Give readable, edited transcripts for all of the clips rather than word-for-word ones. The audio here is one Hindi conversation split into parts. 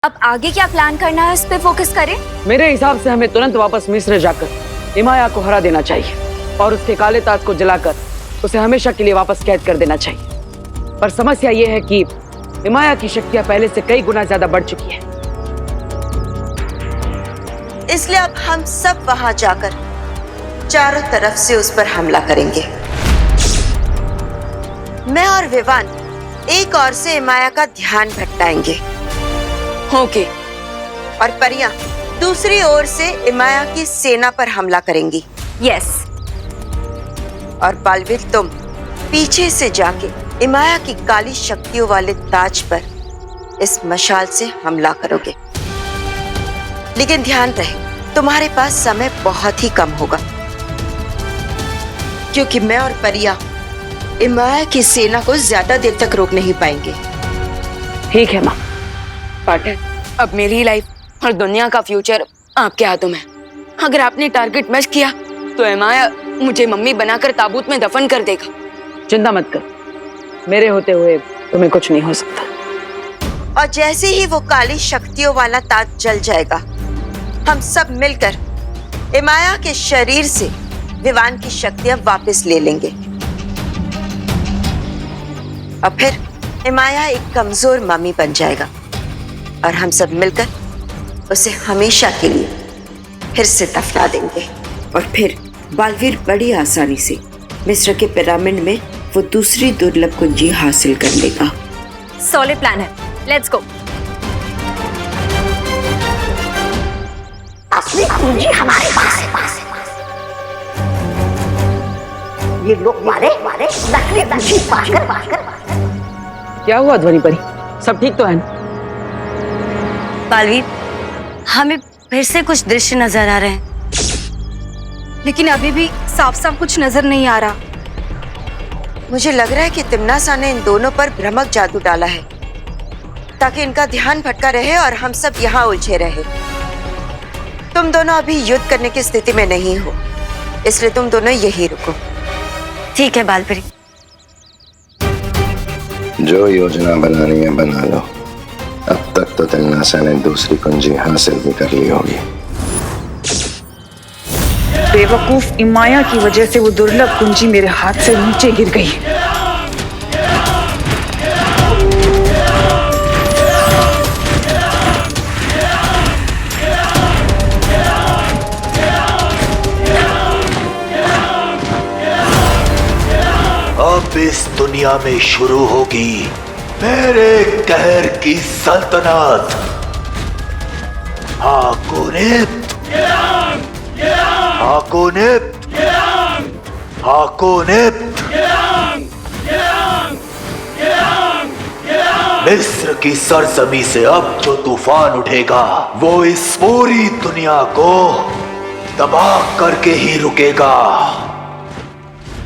अब आगे क्या प्लान करना है, इस पे फोकस करें। मेरे हिसाब से हमें तुरंत वापस मिस्र जाकर इमाया को हरा देना चाहिए और उसके काले ताज को जलाकर उसे हमेशा के लिए वापस कैद कर देना चाहिए। पर समस्या ये है कि इमाया की शक्तियां पहले से कई गुना ज्यादा बढ़ चुकी है। इसलिए अब हम सब वहां जाकर चारों तरफ से उस पर हमला करेंगे। मैं और विवान एक ओर से इमाया का ध्यान भटकाएंगे। ओके। और परियां दूसरी ओर से इमाया की सेना पर हमला करेंगी। यस। और बालवीर तुम पीछे से जाके इमाया की काली शक्तियों वाले ताज पर इस मशाल से हमला करोगे। लेकिन ध्यान रहे, तुम्हारे पास समय बहुत ही कम होगा, क्योंकि मैं और परिया इमाया की सेना को ज्यादा देर तक रोक नहीं पाएंगे। ठीक है माँ। पार्टनर, अब मेरी लाइफ और दुनिया का फ्यूचर आपके हाथों में। अगर आपने टारगेट मिस किया तो इमाया मुझे मम्मी बनाकर ताबूत में दफन कर देगा। चिंता मत कर, मेरे होते हुए तुम्हें कुछ नहीं हो सकता। और जैसे ही वो काली शक्तियों वाला ताज जल जाएगा, हम सब मिलकर इमाया के शरीर से विवान की शक्तियां वापस ले लेंगे। और फिर इमाया एक कमजोर मम्मी बन जाएगा और हम सब मिलकर उसे हमेशा के लिए फिर से दफना देंगे। और फिर बालवीर बड़ी आसानी से मिस्र के पिरामिड में वो दूसरी दुर्लभ कुंजी हासिल कर लेगा। सॉलिड प्लान है, लेट्स गो। असली कुंजी हमारे पास है। ये लोग मारे नकली कुंजी पाकर। क्या हुआ ध्वनि परी, सब ठीक तो है ना? बालवीर, हमें फिर से कुछ दृश्य नजर आ रहे हैं, लेकिन अभी भी साफ साफ कुछ नजर नहीं आ रहा। मुझे लग रहा है कि तिम्नासा ने इन दोनों पर भ्रमक जादू डाला है, ताकि इनका ध्यान भटका रहे और हम सब यहाँ उलझे रहे। तुम दोनों अभी युद्ध करने की स्थिति में नहीं हो, इसलिए तुम दोनों यही रुको। ठीक है बालवीर। जो योजना बनानी है बना लो। अब तक तो तिम्नासा ने दूसरी कुंजी हासिल भी कर ली होगी। बेवकूफ इमाया की वजह से वो दुर्लभ कुंजी मेरे हाथ से नीचे गिर गई। अब इस दुनिया में शुरू होगी मेरे कहर की सल्तनत। हाकोनिप्त, हाकोनिप्त, हाकोनिप्त। मिस्र की सरजमी से अब जो तूफान उठेगा वो इस पूरी दुनिया को तबाह करके ही रुकेगा।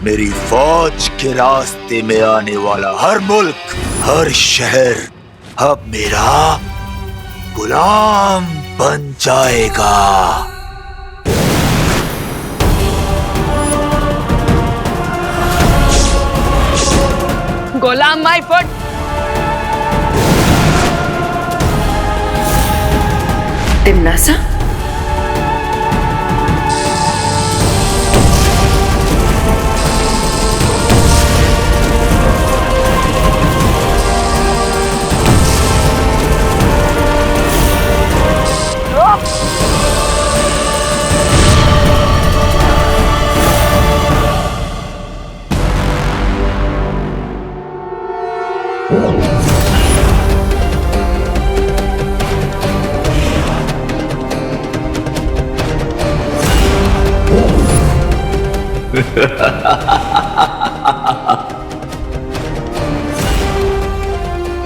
मेरी फौज के रास्ते में आने वाला हर मुल्क, हर शहर अब मेरा गुलाम बन जाएगा। गुलाम माय फुट। तिम्नासा,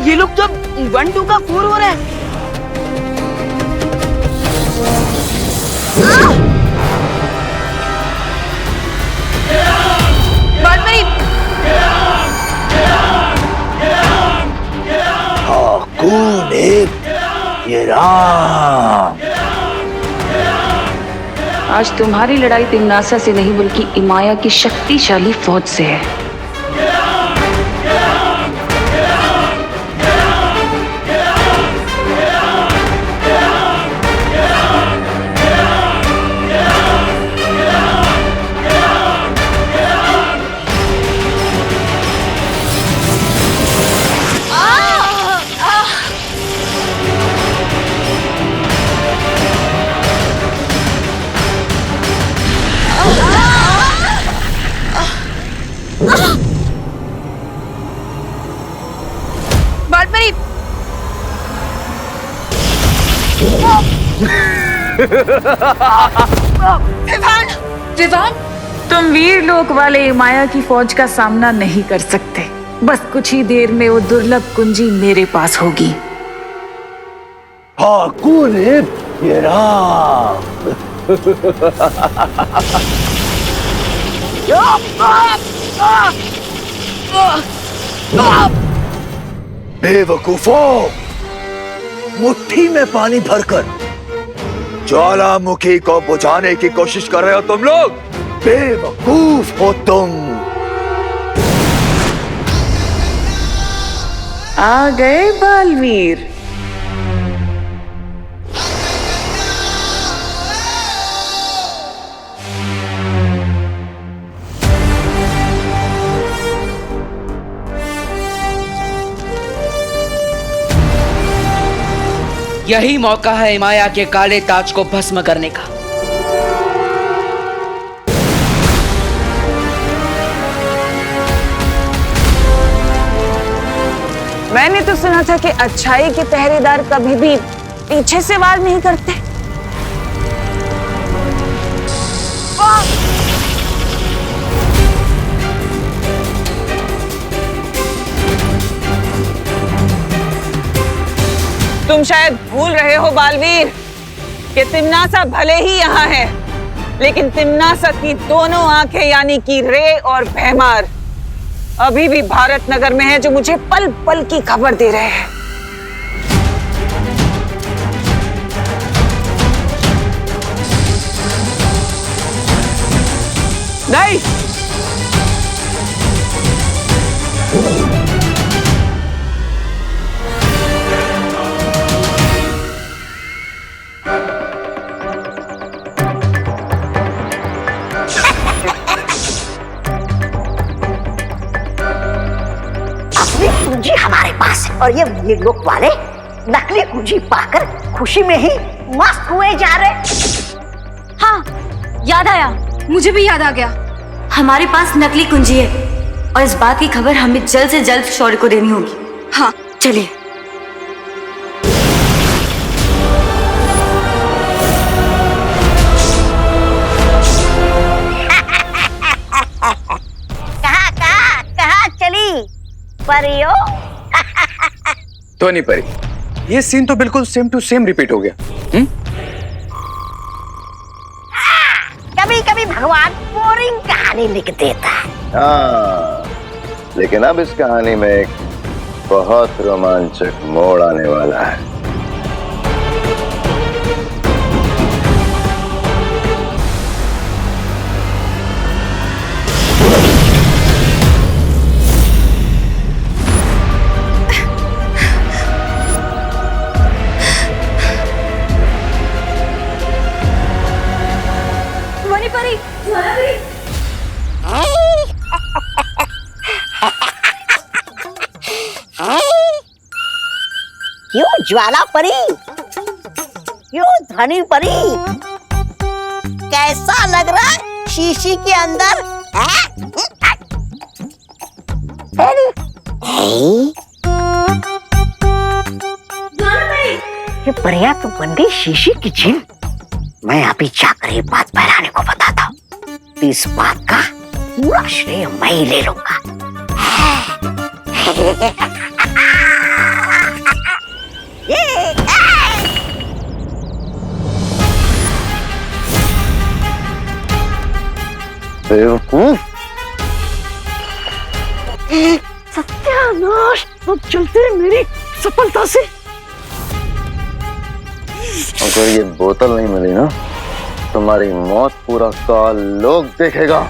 ये लोग तो 1-2 का 4 हो रहा है। ये राम। आज तुम्हारी लड़ाई तिम्नासा से नहीं बल्कि इमाया की शक्तिशाली फौज से है। विवान, तुम वीर लोक वाले माया की फौज का सामना नहीं कर सकते। बस कुछ ही देर में वो दुर्लभ कुंजी मेरे पास होगी। हाँ, कौन है ये राम? बेवकूफों, मुट्ठी में पानी भरकर ज्वालामुखी को बुझाने की कोशिश कर रहे हो तुम लोग। बेवकूफ हो तुम। आ गए बालवीर। यही मौका है इमाया के काले ताज को भस्म करने का। मैंने तो सुना था कि अच्छाई के पहरेदार कभी भी पीछे से वार नहीं करते। तुम शायद भूल रहे हो बालवीर कि तिम्नासा भले ही यहाँ है, लेकिन तिम्नासा की दोनों आंखें यानी कि रे और भैमार अभी भी भारत नगर में है, जो मुझे पल पल की खबर दे रहे हैं। नहीं, कुंजी हमारे पास है और ये लोग वाले नकली कुंजी पाकर खुशी में ही मस्त हुए जा रहे। हाँ याद आया, मुझे भी याद आ गया। हमारे पास नकली कुंजी है और इस बात की खबर हमें जल्द से जल्द शौर्य को देनी होगी। हाँ चलिए। कहाँ चली परियो? तो नहीं परी, ये सीन तो बिल्कुल सेम टू सेम रिपीट हो गया। कभी कभी भगवान बोरिंग कहानी लिख देता है। हाँ, लेकिन अब इस कहानी में एक बहुत रोमांचक मोड़ आने वाला है। क्यों ज्वाला परी, क्यों धनी परी, कैसा लग रहा है शीशी के अंदर? ये परिया तो बन गई शीशी की झील। मैं अभी जाकर ये बात फैलाने को बताता हूँ, इस बात का पूरा श्रेय मैं ही ले लूंगा। बेवकूफ, सत्यानाश, अब चलते हैं मेरी सफलता से। अगर ये बोतल नहीं मिली ना, तुम्हारी मौत पूरा काल लोग देखेगा।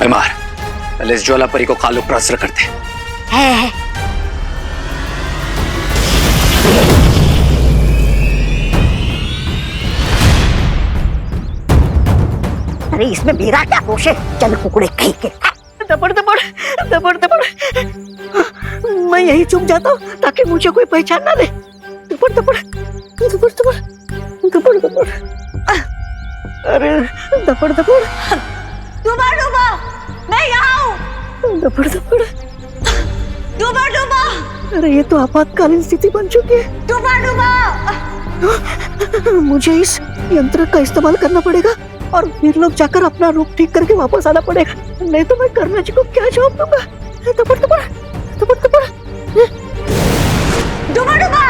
बीमार, पहले इस ज्वाला परी को कालो प्रसर करते हैं। अरे इसमें मेरा क्या दोष है? चल कुकड़े कहीं के। दबड़ दबड़ दबड़ दबड़, मैं यही चुप जाता हूँ ताकि मुझे कोई पहचान ना ले। दबड़ दबड़ दबड़ दबड़ दबड़ दबड़, अरे दबड़ दबड़। डूबा डूबा, मैं यहाँ हूँ। दबड़ दबड़, डूबा डूबा, अरे ये तो आपातकालीन स्थिति बन चुकी है। डूबा डूबा। मुझे इस यंत्र का इस्तेमाल करना पड़ेगा और फिर लोग जाकर अपना रूप ठीक करके वापस आना पड़ेगा, नहीं तो मैं कर्णा जी को क्या जवाब दूंगा। दबड़ दबड़ दबड़ दबड़ डुबा डुबा।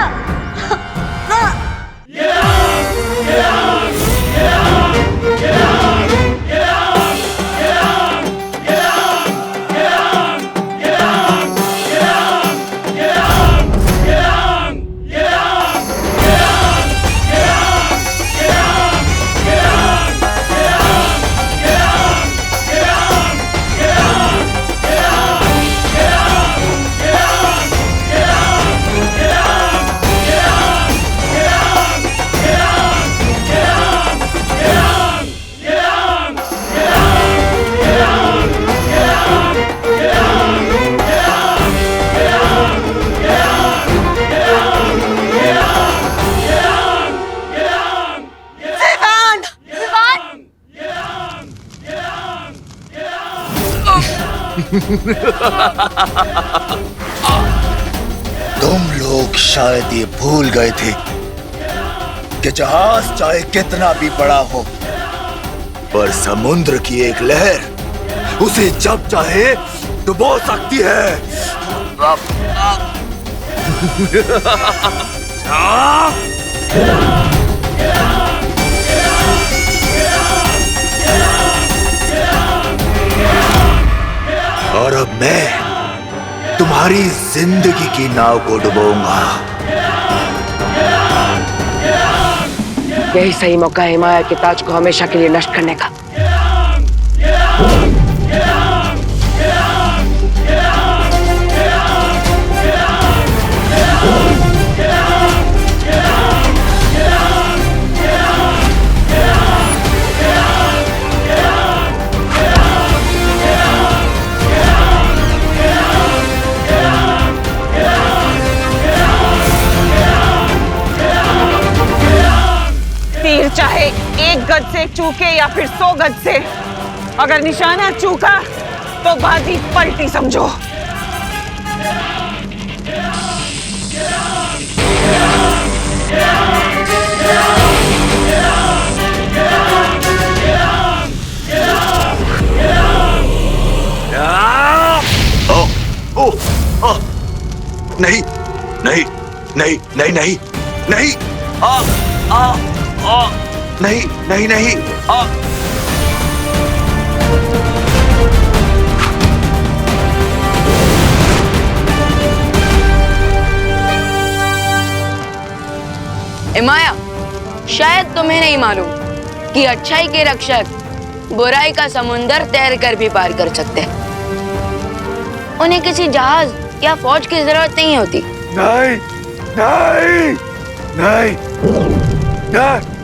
तुम लोग शायद ये भूल गए थे कि जहाज चाहे कितना भी बड़ा हो, पर समुद्र की एक लहर उसे जब चाहे डुबो सकती है। और अब मैं तुम्हारी जिंदगी की नाव को डुबोऊंगा। यही सही मौका है हिमाया के ताज को हमेशा के लिए नष्ट करने का। चाहे 1 गज से चूके या फिर 100 गज से, अगर निशाना चूका तो बाजी पलटी समझो। नहीं नहीं नहीं नहीं नहीं नहीं नहीं नहीं नहीं हिमाया, शायद तुम्हें नहीं मालूम कि अच्छाई के रक्षक बुराई का समुंदर तैर कर भी पार कर सकते हैं। उन्हें किसी जहाज या फौज की जरूरत नहीं होती। नहीं नहीं नहीं नहीं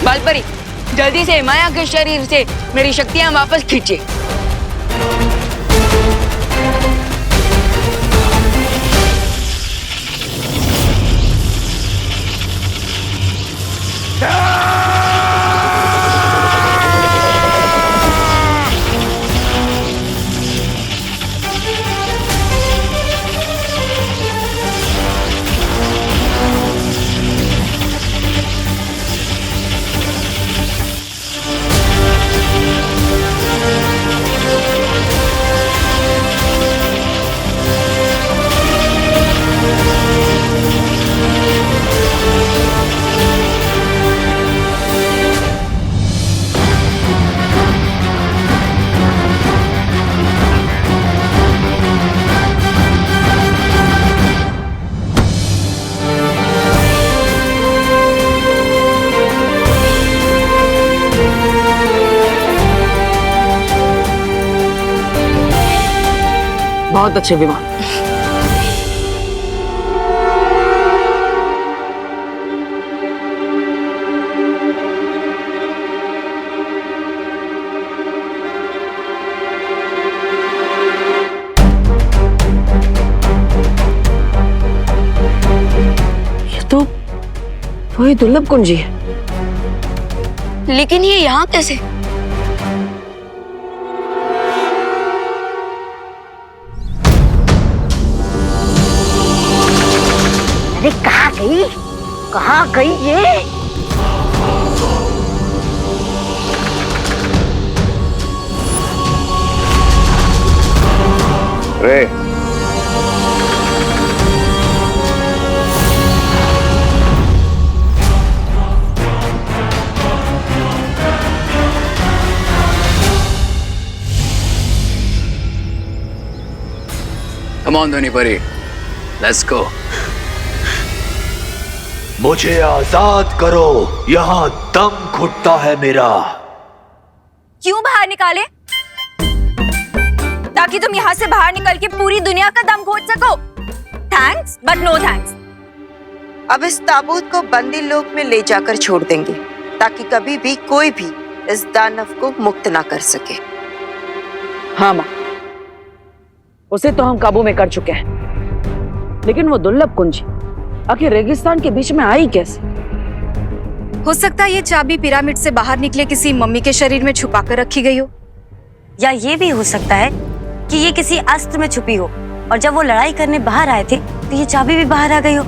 बालपरी, जल्दी से हिमाया के शरीर से मेरी शक्तियां वापस खींचे। बहुत अच्छे विमान। ये तो वही दुर्लभ कुंजी है लेकिन ये यहाँ कैसे? अरे कहाँ गई? कहाँ गई ये? रे Come on, धोनी परी, let's go. मुझे आजाद करो, यहाँ दम घुटता है मेरा। क्यों बाहर निकाले? ताकि तुम यहाँ से बाहर निकल के पूरी दुनिया का दम घोट सको। Thanks but no thanks. अब इस ताबूत को बंदी लोक में ले जाकर छोड़ देंगे ताकि कभी भी कोई भी इस दानव को मुक्त ना कर सके। हाँ माँ, उसे तो हम काबू में कर चुके हैं, लेकिन वो दुर्लभ कुंजी आखिर रेगिस्तान के बीच में आई कैसे? हो सकता है ये चाबी पिरामिड से बाहर निकले किसी मम्मी के शरीर में छुपा कर रखी गई हो, या ये भी हो सकता है कि ये किसी अस्त्र में छुपी हो और जब वो लड़ाई करने बाहर आए थे तो ये चाबी भी बाहर आ गई हो।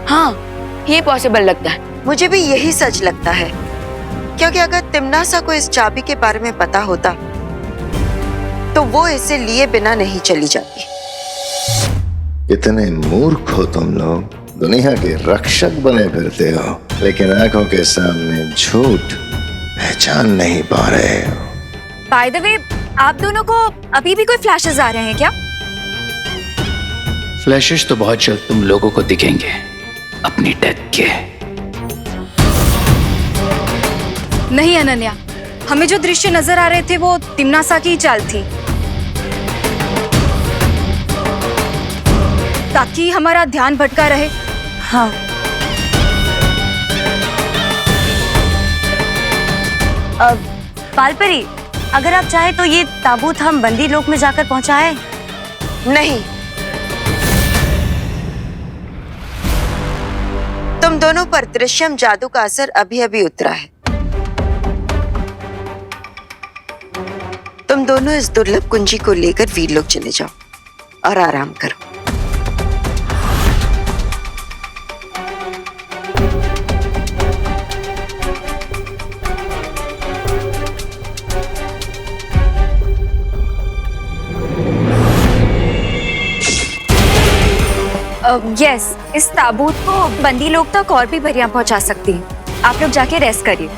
हाँ, ये पॉसिबल लगता है। मुझे भी यही सच लगता है, क्योंकि अगर तिम्नासा को इस चाबी के बारे में पता होता तो वो इसे लिए बिना नहीं चली जाती। कितने मूर्ख हो तुम लोग, दुनिया के रक्षक बने फिरते हो, लेकिन आंखों के सामने झूठ पहचान नहीं पा रहे हो। बाय द वे, आप दोनों को अभी भी कोई फ्लैशेस आ रहे हैं क्या? फ्लैशेस तो बहुत जल्द तुम लोगों को दिखेंगे अपनी डेथ के। नहीं अनन्या, हमें जो दृश्य नजर आ रहे थे वो तिम्नासा की ही चाल थी, ताकि हमारा ध्यान भटका रहे। हाँ, पालपरी, अगर आप चाहे तो ये ताबूत हम बंदी लोक में जाकर पहुंचाएं। नहीं, तुम दोनों पर दृश्यम जादू का असर अभी अभी उतरा है। तुम दोनों इस दुर्लभ कुंजी को लेकर वीरलोक चले जाओ और आराम करो। यस, इस ताबूत को बंदी लोग तक और भी परियां पहुंचा सकती हैं। आप लोग जाके रेस्ट करिए।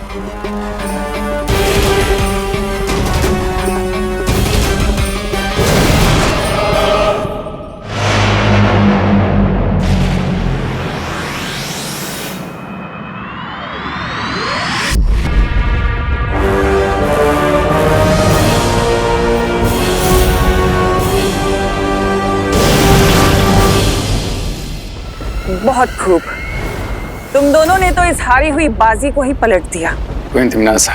बहुत खूब, तुम दोनों ने तो इस हारी हुई बाजी को ही पलट दिया। क्वीन तिम्नासा,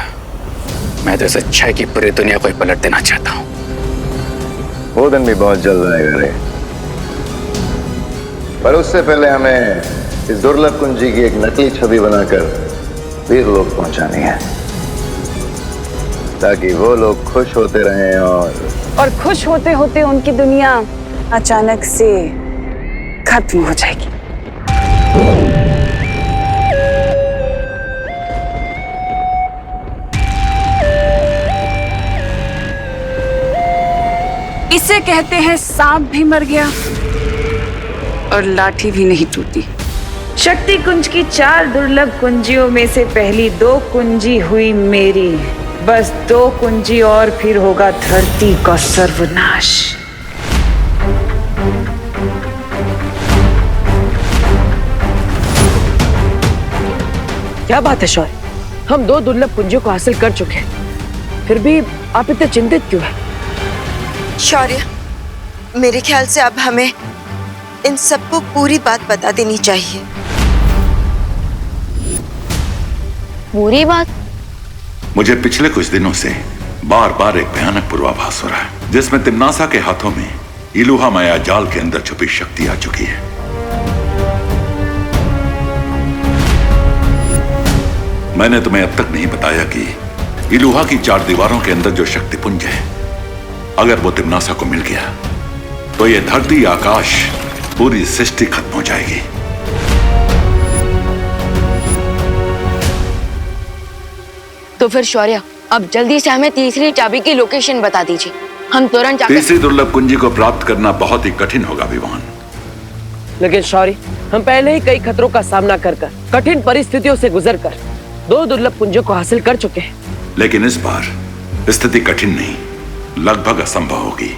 मैं तो इस अच्छाई की पूरी दुनिया को ही पलट देना चाहता हूँ। वो दिन भी बहुत जल्द आएगा रे, पर उससे पहले हमें इस दुर्लभ कुंजी की एक नकली छवि बनाकर वीरलोक पहुंचानी है, ताकि वो लोग खुश होते रहें और खुश होते होते उनकी दुनिया अचानक से खत्म हो जाएगी। इसे कहते हैं सांप भी मर गया और लाठी भी नहीं टूटी। शक्ति कुंज की 4 दुर्लभ कुंजियों में से पहली 2 कुंजी हुई मेरी। बस 2 कुंजी और फिर होगा धरती का सर्वनाश। क्या बात है शौर्य, हम 2 दुर्लभ कुंजियों को हासिल कर चुके हैं, फिर भी आप इतने चिंतित क्यों हैं? शौर्य, मेरे ख्याल से अब हमें इन सबको पूरी बात बता देनी चाहिए। पूरी बात? मुझे पिछले कुछ दिनों से बार बार एक भयानक पूर्वाभास हो रहा है, जिसमें तिम्नासा के हाथों में इलुहा माया जाल के अंदर छुपी शक्ति आ चुकी है। मैंने तुम्हें अब तक नहीं बताया कि इलुहा की 4 दीवारों के अंदर जो शक्तिपुंज है, अगर वो तिम्नासा को मिल गया तो ये धरती, आकाश, पूरी सृष्टि खत्म हो जाएगी। तो फिर शौर्य, अब जल्दी से हमें तीसरी चाबी की लोकेशन बता दीजिए, हम तुरंत जाकर। तीसरी दुर्लभ कुंजी को प्राप्त करना बहुत ही कठिन होगा विवान। लेकिन शौर्य, हम पहले ही कई खतरों का सामना कर कठिन परिस्थितियों से गुजरकर 2 दुर्लभ कुंजों को हासिल कर चुके हैं। लेकिन इस बार स्थिति कठिन नहीं, लगभग असंभव होगी,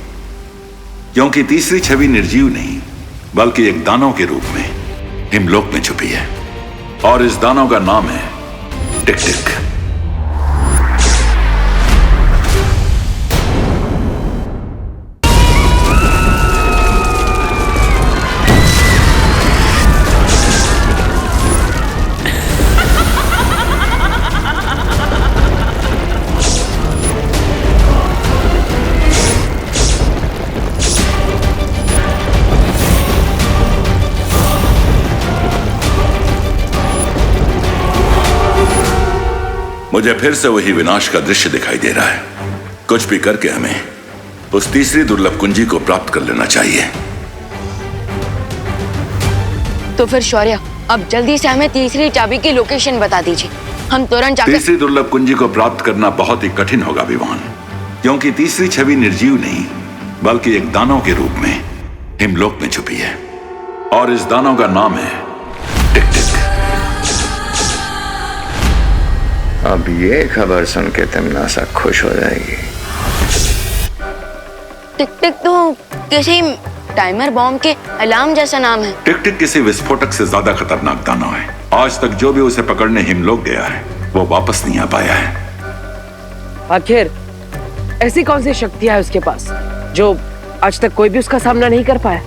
क्योंकि तीसरी छवि निर्जीव नहीं बल्कि एक दानव के रूप में हिमलोक में छुपी है, और इस दानव का नाम है टिक टिक। मुझे फिर से वही विनाश का दृश्य दिखाई दे रहा है। कुछ भी करके हमें उस तीसरी दुर्लभ कुंजी को प्राप्त कर लेना चाहिए। तो फिर शौर्य, अब जल्दी से हमें तीसरी चाबी की लोकेशन बता दीजिए, हम तुरंत जाकर। तीसरी दुर्लभ कुंजी को प्राप्त करना बहुत ही कठिन होगा विवान, क्योंकि तीसरी छवि निर्जीव नहीं बल्कि एक दानव के रूप में हिमलोक में छुपी है, और इस दानव का नाम है टिक टिक। अब ये खबर सुन के तिम्नासा खुश हो जाएगी। टिक टिक तो किसी टाइमर बॉम्ब के अलार्म जैसा नाम है। टिक टिक किसी विस्फोटक से ज्यादा खतरनाक दानव है। आज तक जो भी उसे पकड़ने हिमलोक गया है वो वापस नहीं आ पाया है। आखिर ऐसी कौन सी शक्तियां है उसके पास जो आज तक कोई भी उसका सामना नहीं कर पाया?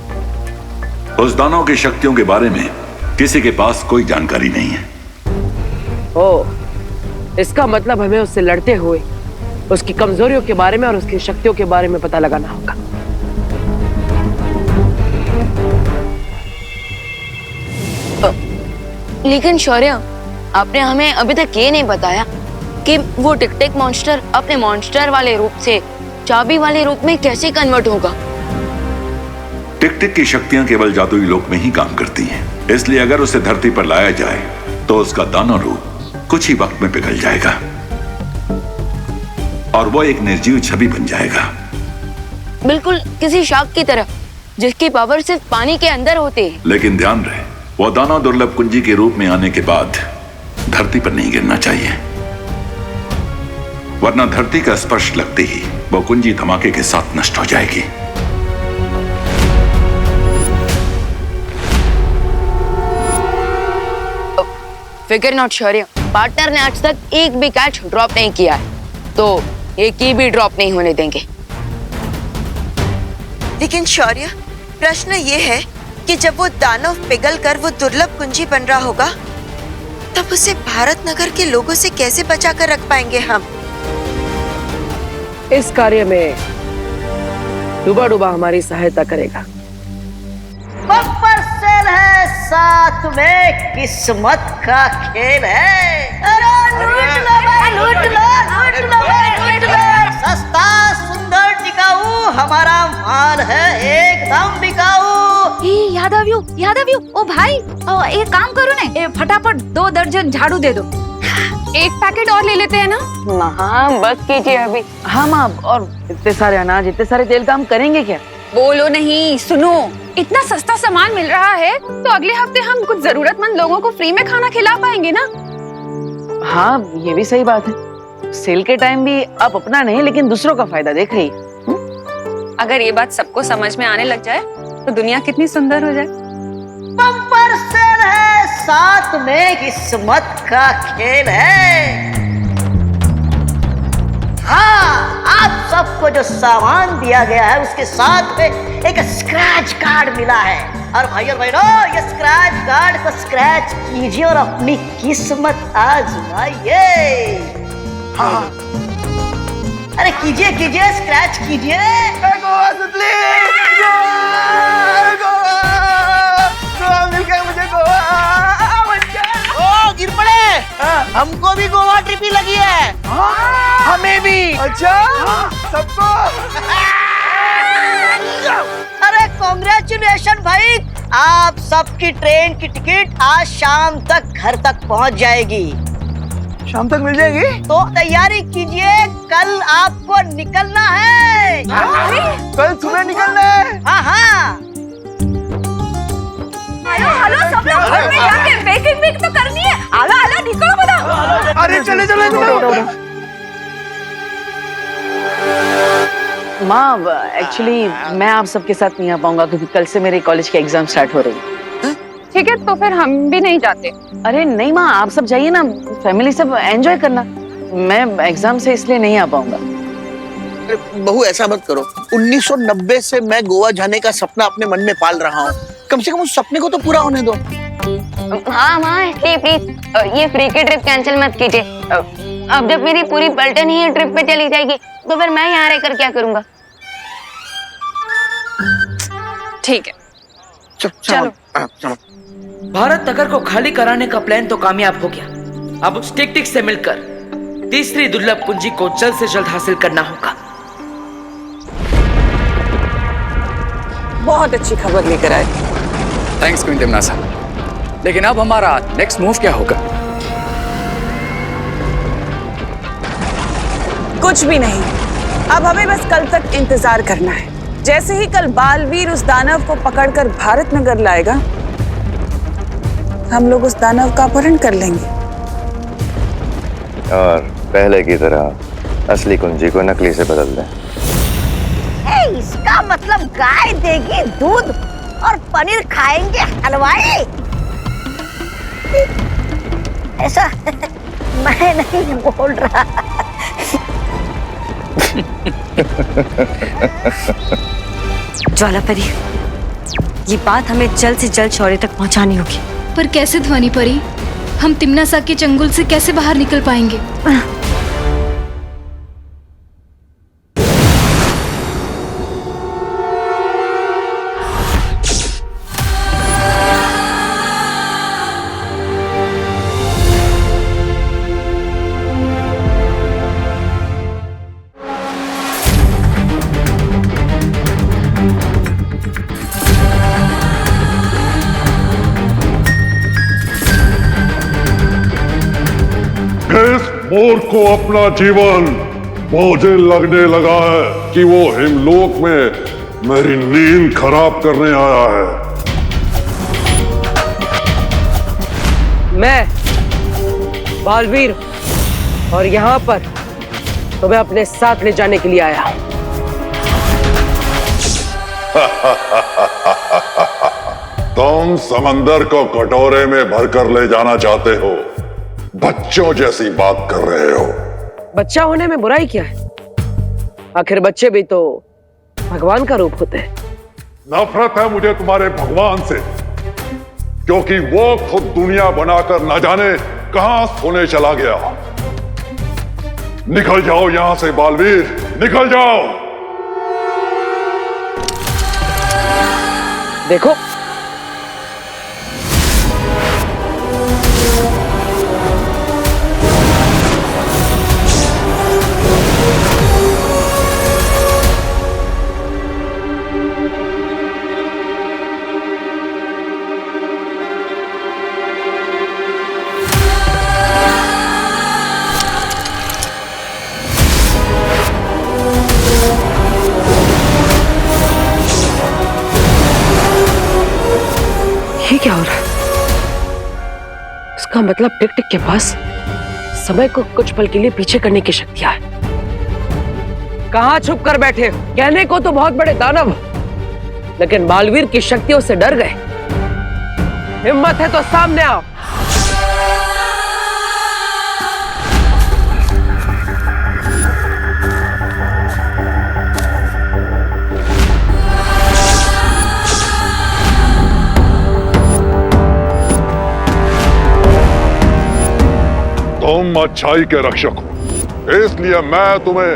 उस दानव की शक्तियों के बारे में किसी के पास कोई जानकारी नहीं है। ओह, इसका मतलब हमें उससे लड़ते हुए उसकी कमजोरियों के बारे में और उसकी शक्तियों के बारे में पता लगाना होगा। लेकिन शौर्य, आपने हमें अभी तक ये नहीं बताया कि वो टिक टिक मॉन्स्टर अपने मॉन्स्टर वाले रूप से चाबी वाले रूप में कैसे कन्वर्ट होगा। टिक टिक की शक्तियां केवल जादुई लोक में ही काम करती हैं, इसलिए अगर उसे धरती पर लाया जाए तो उसका दानव रूप कुछ ही वक्त में पिघल जाएगा और वो एक निर्जीव छवि बन जाएगा, बिल्कुल किसी शार्क की तरह जिसकी पावर सिर्फ पानी के अंदर होती है। लेकिन ध्यान रहे, वो दानव दुर्लभ कुंजी के रूप में आने के बाद धरती पर नहीं गिरना चाहिए, वरना धरती का स्पर्श लगते ही वो कुंजी धमाके के साथ नष्ट हो जाएगी। फिकर नॉट शौर्य, पार्टनर ने आज तक एक भी कैच ड्रॉप नहीं किया है, तो एक ही भी ड्रॉप नहीं होने देंगे। लेकिन शौर्य, प्रश्न ये है कि जब वो दानव पिघल कर वो दुर्लभ कुंजी बन रहा होगा तब उसे भारत नगर के लोगों से कैसे बचा कर रख पाएंगे हम? इस कार्य में डूबा डूबा हमारी सहायता करेगा। बम्पर सेल है, साथ में किस्मत का खेल है। अरे लूट लो भाई, लूट लो, लूट लो भाई, लूट लो। सस्ता, सुंदर, टिकाऊ हमारा माल है, एकदम बिकाऊ। यादव ओ भाई, एक काम करो ना, फटाफट 2 दर्जन झाड़ू दे दो। एक पैकेट और ले लेते हैं ना। हाँ बस कीजिए अभी। हाँ माँ, और इतने सारे अनाज, इतने सारे तेल का हम करेंगे क्या? बोलो नहीं, सुनो, इतना सस्ता सामान मिल रहा है तो अगले हफ्ते हम कुछ जरूरतमंद लोगों को फ्री में खाना खिला पाएंगे ना। हाँ, ये भी सही बात है। सेल के टाइम भी आप अपना नहीं लेकिन दूसरों का फायदा देख रही। अगर ये बात सबको समझ में आने लग जाए तो दुनिया कितनी सुंदर हो जाए। बम्पर सेल है, साथ में किस्मत का खेल है। हाँ, आप सबको जो सामान दिया गया है उसके साथ में एक स्क्रैच कार्ड मिला है, और भाई और बहनों, ये स्क्रैच कार्ड को स्क्रैच कीजिए और अपनी किस्मत आजमाइए। हाँ, अरे कीजिए कीजिए, स्क्रैच कीजिए। गिर पड़े। हमको भी गोवा ट्रिप ही लगी है। हमें भी। अच्छा सबको। अरे कांग्रेचुलेशन भाई, आप सबकी ट्रेन की टिकट आज शाम तक घर तक पहुंच जाएगी। शाम तक मिल जाएगी? तो तैयारी कीजिए, कल आपको निकलना है। कल सुबह निकलना है? हाँ हाँ। हेलो हेलो सब लोग घर में जाके पैकिंग भी तो करनी है। आला आला निकलो બધા। अरे चले चले माँ, एक्चुअली मैं आप सबके साथ नहीं आ पाऊंगा क्योंकि कल से मेरे कॉलेज के एग्जाम स्टार्ट हो रही है। ठीक है, तो फिर हम भी नहीं जाते। अरे नहीं माँ, आप सब जाइए ना, फैमिली सब एंजॉय करना। मैं एग्जाम से इसलिए नहीं आ पाऊंगा। बहू ऐसा मत करो, 1990 से मैं गोवा जाने का सपना अपने मन में पाल रहा हूँ, कम से कम उस सपने को तो पूरा होने दो। हाँ माँ, प्लीज ये फ्री की ट्रिप कैंसिल मत कीजिए। अब जब मेरी पूरी पलटन ही ट्रिप पे चली जाएगी तो फिर मैं यहाँ रहकर क्या करूँगा? ठीक है, चलो। भारत नगर को खाली कराने का प्लान तो कामयाब हो गया। अब उस टिक से मिलकर तीसरी दुर्लभ कुंजी को जल्द से जल्द हासिल करना होगा। बहुत अच्छी खबर लेकर आए। थैंक्स क्वीन तिम्नासा। लेकिन अब हमारा नेक्स्ट मूव क्या होगा? कुछ भी नहीं, अब हमें बस कल तक इंतजार करना है। जैसे ही कल बालवीर उस दानव को पकड़कर भारत नगर लाएगा, हम लोग उस दानव का अपहरण कर लेंगे और पहले की तरह असली कुंजी को नकली से बदल दें। इसका मतलब गाय देगी दूध और पनीर खाएंगे हलवाई। ऐसा मैं नहीं बोल रहा। ज्वालापरी, ये बात हमें जल्द से जल्द शौर्य तक पहुंचानी होगी। पर कैसे ध्वनि परी? हम तिम्नासा के चंगुल से कैसे बाहर निकल पाएंगे? मोर को अपना जीवन मुझे लगने लगा है कि वो हिमलोक में मेरी नींद खराब करने आया है। मैं बालवीर और यहाँ पर तुम्हें अपने साथ ले जाने के लिए आया। तुम समंदर को कटोरे में भरकर ले जाना चाहते हो, बच्चों जैसी बात कर रहे हो। बच्चा होने में बुराई क्या है? आखिर बच्चे भी तो भगवान का रूप होते हैं। नफरत है मुझे तुम्हारे भगवान से, क्योंकि वो खुद दुनिया बनाकर न जाने कहां सोने चला गया। निकल जाओ यहां से बालवीर, निकल जाओ। देखो, ये क्या हो रहा है? इसका मतलब टिक टिक के पास समय को कुछ पल के लिए पीछे करने की शक्तियां है। कहां छुप कर बैठे? कहने को तो बहुत बड़े दानव, लेकिन बालवीर की शक्तियों से डर गए। हिम्मत है तो सामने आओ। तुम अच्छाई के रक्षक हो, इसलिए मैं तुम्हें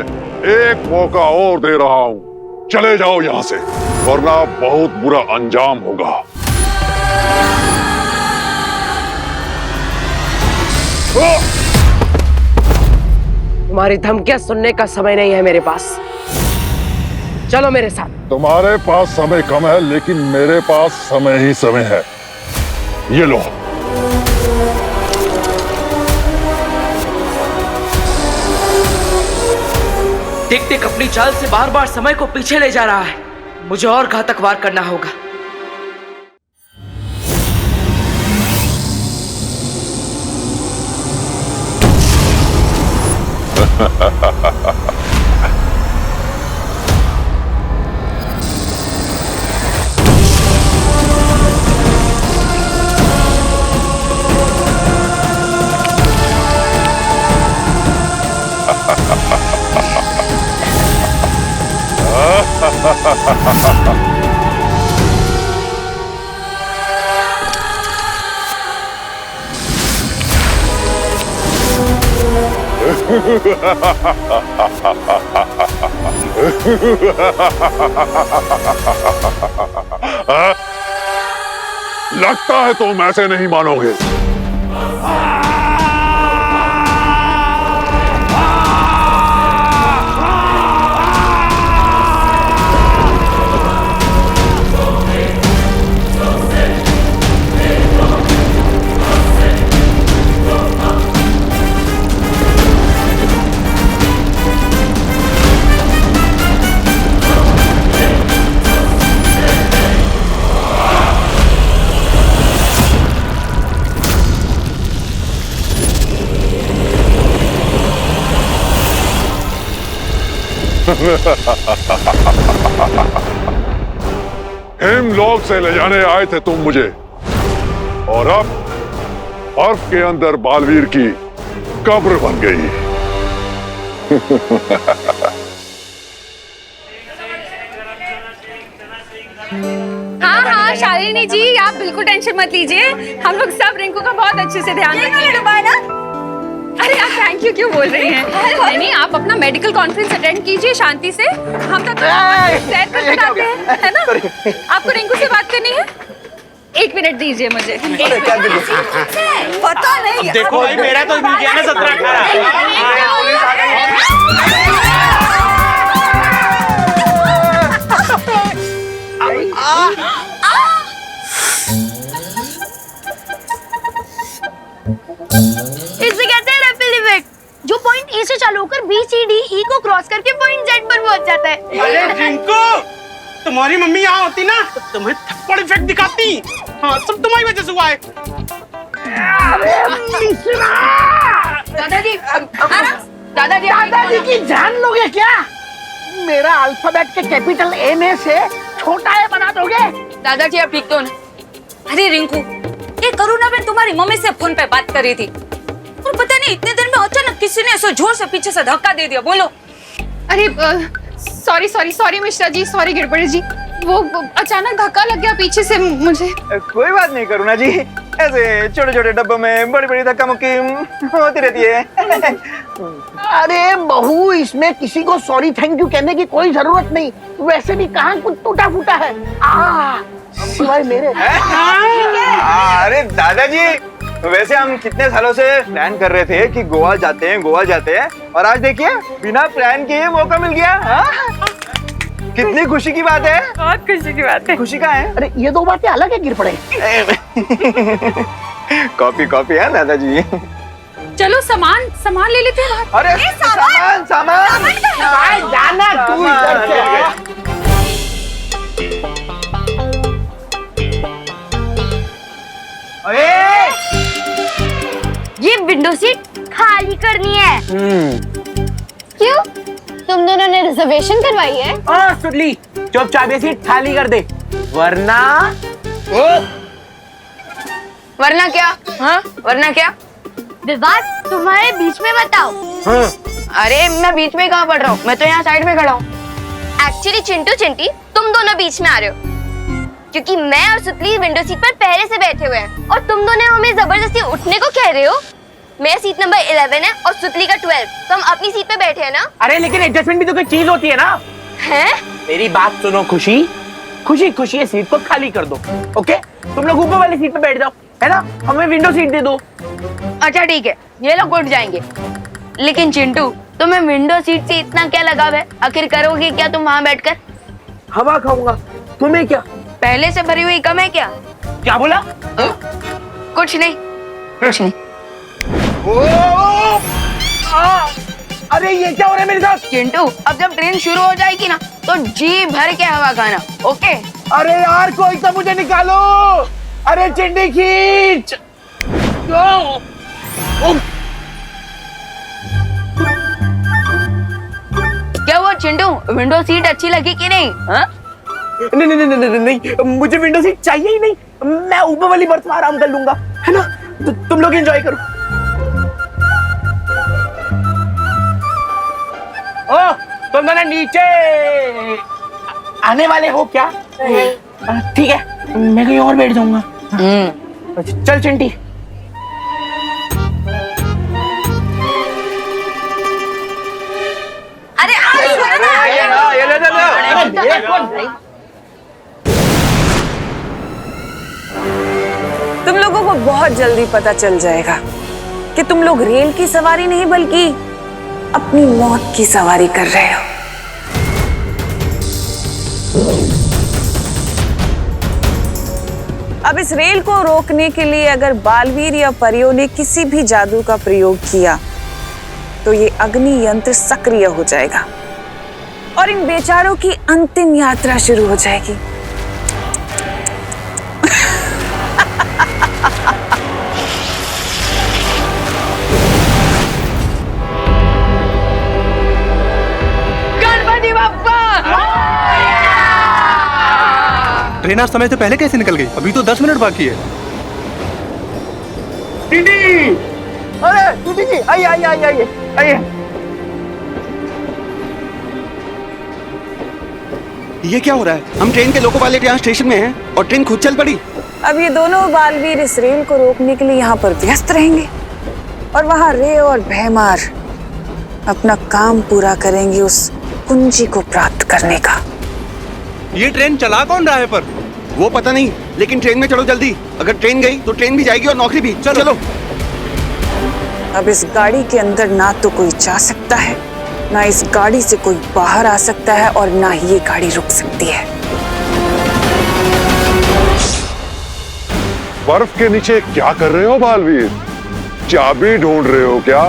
एक मौका और दे रहा हूं। चले जाओ यहां से, वरना बहुत बुरा अंजाम होगा। तुम्हारी धमकियां सुनने का समय नहीं है मेरे पास। चलो मेरे साथ। तुम्हारे पास समय कम है, लेकिन मेरे पास समय ही समय है। ये लो। टिक टिक अपनी चाल से बार बार समय को पीछे ले जा रहा है। मुझे और घातक वार करना होगा। लगता है तुम ऐसे नहीं मानोगे। हिमलोक से ले जाने आए थे तुम मुझे, और अब बर्फ के अंदर बालवीर की कब्र बन गई। हाँ हाँ शालिनी जी, आप बिल्कुल टेंशन मत लीजिए, हम लोग सब रिंकू का बहुत अच्छे से ध्यान रखेंगे। अरे आप थैंक यू क्यों बोल रही हैं? नहीं नहीं, आप अपना मेडिकल कॉन्फ्रेंस अटेंड कीजिए शांति से। हम तब सैर करके आते हैं, है ना? आपको रिंकू से बात करनी है? 1 मिनट दीजिए मुझे। पता नहीं। देखो भाई, मेरा तो मिल गया ना 17-18। इसे कहते हैं रैपिड इफेक्ट, जो पॉइंट ए से चालू होकर बी सी डी ई को क्रॉस करके पॉइंट जेड पर पहुंच जाता है। अरे रिंकू, तुम्हारी मम्मी यहाँ होती ना तो तुम्हें थप्पड़ इफेक्ट दिखाती। हाँ, सब तुम्हारी वजह से हुआ है। दादाजी, दादाजी की जान लोगे क्या? मेरा अल्फाबेट के कैपिटल ए में से छोटा ए बना दोगे? दादाजी आप ठीक तो ना? अरे रिंकू, ये करुणा बहन तुम्हारी मम्मी से फोन पे बात कर रही थी, और पता नहीं इतने देर में अचानक किसी ने ऐसे जोर से पीछे से धक्का दे दिया। बोलो। अरे sorry sorry sorry Mishra ji, sorry गिरबड़ी जी, वो अचानक धक्का लग गया पीछे से मुझे। कोई बात नहीं करुणा जी, ऐसे छोटे छोटे डब्बों में बड़ी बड़ी धक्का मुक्की होती रहती है। अरे बहू, इसमें किसी को सॉरी थैंक यू कहने की कोई जरूरत नहीं। वैसे भी कहाँ कुछ टूटा फूटा है सिवाय मेरे। अरे दादाजी, वैसे हम कितने सालों से प्लान कर रहे थे कि गोवा जाते हैं, और आज देखिए बिना प्लान किए मौका मिल गया। कितनी खुशी की बात है। बहुत खुशी की बात है। खुशी का है। अरे ये दो बातें अलग है गिर पड़े। कॉपी है दादाजी। चलो सामान ले लेते हैं। अरे सामान जाना तू इधर से। ये विंडो सीट खाली करनी है। क्यों? तुम दोनों ने रिजर्वेशन करवाई है? सुनली, चुपचाप ये सीट खाली कर दे, वरना क्या? हाँ, वरना क्या? विवाद तुम्हारे बीच में बताओ। अरे मैं बीच में कहाँ पड़ रहा हूँ, मैं तो यहाँ साइड में खड़ा हूँ। एक्चुअली चिंटू चिंटी तुम दोनों बीच में आ रहे हो, क्योंकि मैं और सुतली विंडो सीट पर पहले से बैठे हुए हैं, और तुम दोनों हमें जबरदस्ती उठने को कह रहे हो। मेरा सीट नंबर 11 है और सुतली का 12, तो हम अपनी सीट पे बैठे हैं ना। अरे लेकिन एडजस्टमेंट भी तो कोई चीज होती है ना। हैं? मेरी बात सुनो खुशी, खुशी खुशी ये सीट को खाली कर दो। ओके, तुम लोग ऊपर वाली सीट पे बैठ जाओ। है ना, हमें विंडो सीट दे दो। अच्छा ठीक है, ये लोग उठ जाएंगे। लेकिन चिंटू, तुम्हें विंडो सीट से इतना क्या लगाव है? आखिर करोगे क्या तुम वहाँ बैठकर? हवा खाऊंगा, तुम्हें क्या? पहले से भरी हुई कम है क्या? क्या बोला? कुछ नहीं, कुछ नहीं। अरे ये क्या हो रहा है मेरे साथ? चिंटू, अब जब ट्रेन शुरू हो जाएगी ना तो जी भर के हवा खाना, ओके? अरे यार कोई तो मुझे निकालो। अरे चिंटी खींच। क्या हुआ चिंटू, विंडो सीट अच्छी लगी कि नहीं? हाँ? नहीं नहीं नहीं नहीं नहीं, मुझे विंडो सीट चाहिए ही नहीं। मैं ऊपर वाली बर्थ में आराम कर लूंगा, है ना? तुम लोग एंजॉय करो। ओ, तुम दोनों नीचे आने वाले हो क्या? ठीक है, मैं कहीं और बैठ जाऊंगा। चल चिंटी। अरे तुम लोगों को बहुत जल्दी पता चल जाएगा कि तुम लोग रेल की सवारी नहीं बल्कि अपनी मौत की सवारी कर रहे हो। अब इस रेल को रोकने के लिए अगर बालवीर या परियों ने किसी भी जादू का प्रयोग किया तो ये अग्नि यंत्र सक्रिय हो जाएगा और इन बेचारों की अंतिम यात्रा शुरू हो जाएगी। गणपति बप्पा! ट्रेन आज समय से पहले कैसे निकल गई? अभी तो 10 मिनट बाकी है। टीटी! अरे टीटी जी, आइए आइए आइए आइए आइए। ये क्या हो रहा है? हम ट्रेन के लोको पायलट यहाँ स्टेशन में हैं और ट्रेन खुद चल पड़ी। अब ये दोनों बालवीर इस रेल को रोकने के लिए यहाँ पर व्यस्त रहेंगे और वहाँ रे और भैमार अपना काम पूरा करेंगे उस कुंजी को प्राप्त करने का। ये ट्रेन चला कौन रहा है पर? वो पता नहीं, लेकिन ट्रेन में चलो जल्दी। अगर ट्रेन गई तो ट्रेन भी जाएगी और नौकरी भी। चलो। अब इस गाड़ी के अंदर ना तो कोई जा सकता है, ना इस गाड़ी से कोई बाहर आ सकता है और ना ही ये गाड़ी रुक सकती है। बर्फ के नीचे क्या कर रहे हो बालवीर? चाबी ढूंढ रहे हो क्या?